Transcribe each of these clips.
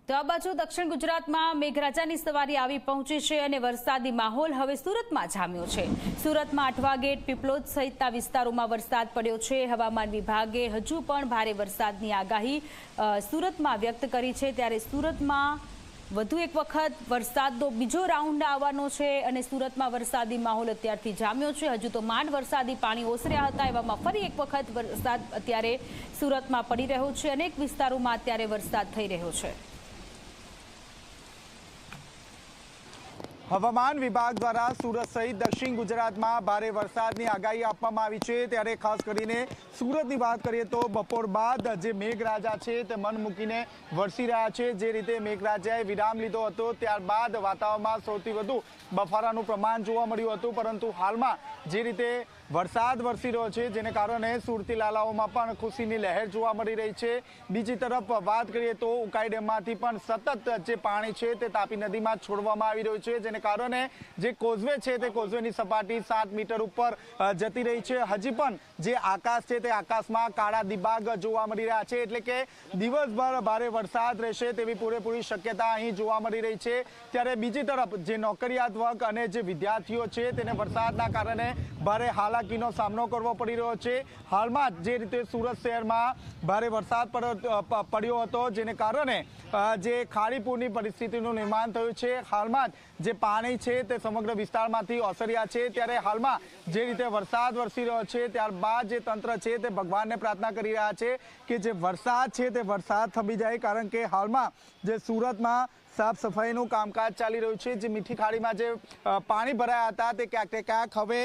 તો આ બાજુ દક્ષિણ ગુજરાતમાં મેઘરાજાની સવારી આવી પહોંચી છે અને વરસાદી માહોલ હવે સુરતમાં જામ્યો છે। સુરતમાં અઠવા ગેટ, પીપલોદ સહિતના વિસ્તારોમાં વરસાદ પડ્યો છે। હવામાન વિભાગે હજુ પણ ભારે વરસાદની આગાહી સુરતમાં વ્યક્ત કરી છે। ત્યારે સુરતમાં વધુ એક વખત વરસાદનો બીજો રાઉન્ડ આવવાનો છે અને સુરતમાં વરસાદી માહોલ અત્યારથી જામ્યો છે। હજુ તો માંડ વરસાદી પાણી ઓસર્યા હતા, એવામાં ફરી એક વખત વરસાદ અત્યારે સુરતમાં પડી રહ્યો છે। અનેક વિસ્તારોમાં અત્યારે વરસાદ થઈ રહ્યો છે। હવામાન વિભાગ દ્વારા સુરત સહિત દક્ષિણ ગુજરાતમાં ભારે વરસાદની આગાહી આપવામાં આવી છે। ત્યારે ખાસ કરીને સુરતની વાત કરીએ તો બપોર બાદ જે મેઘરાજા છે તે મન મૂકીને વરસી રહ્યા છે। જે રીતે મેઘરાજાએ વિરામ લીધો હતો ત્યારબાદ વાતાવરણમાં સૌથી વધુ બફારાનું પ્રમાણ જોવા મળ્યું હતું, પરંતુ હાલમાં જે રીતે વરસાદ વરસી રહ્યો છે જેને કારણે સુરતી લાલાઓમાં પણ ખુશીની લહેર જોવા મળી રહી છે। બીજી તરફ વાત કરીએ તો ઉકાઈ ડેમમાંથી પણ સતત જે પાણી છે તે તાપી નદીમાં છોડવામાં આવી રહ્યું છે, જેને કારણે જે કોઝવે છે તે કોઝવેની સપાટી 7 મીટર ઉપર જતી રહી છે। હજી પણ જે આકાશ છે તે આકાશમાં કાળા દિબાગ જોવા મળી રહ્યા છે, એટલે કે દિવસભર ભારે વરસાદ રહેશે તેવી પૂરેપૂરી શક્યતા અહીં જોવા મળી રહી છે। ત્યારે બીજી તરફ જે નોકરિયાત વર્ગ અને જે વિદ્યાર્થીઓ છે તેને વરસાદના કારણે ભારે હાલાકીનો સામનો કરવો પડી રહ્યો છે। હાલમાં જે રીતે સુરત શહેરમાં ભારે વરસાદ પડ્યો હતો જેને કારણે જે ખાડીપુરની પરિસ્થિતિનું નિર્માણ થયું છે। હાલમાં જે પાણી છે તે સમગ્ર વિસ્તારમાંથી ઓસર્યા છે। ત્યારે હાલમાં જે રીતે વરસાદ વરસી રહ્યો છે ત્યારબાદ જે તંત્ર છે તે ભગવાનને પ્રાર્થના કરી રહ્યા છે કે જે વરસાદ છે તે વરસાદ થંભી જાય, કારણ કે હાલમાં જે સુરતમાં સાફ સફાઈનું કામકાજ ચાલી રહ્યું છે। જે મીઠી ખાડીમાં જે પાણી ભરાયા હતા તે ક્યાંક હવે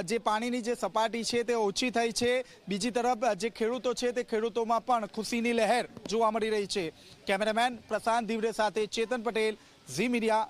જે પાણીની જે સપાટી છે તે ઓછી થઈ છે। બીજી તરફ જે ખેડૂતો છે તે ખેડૂતોમાં પણ ખુશીની લહેર જોવા મળી રહી છે। કેમેરામેન પ્રશાંત ધીવરે સાથે ચેતન પટેલ, ઝી મીડિયા।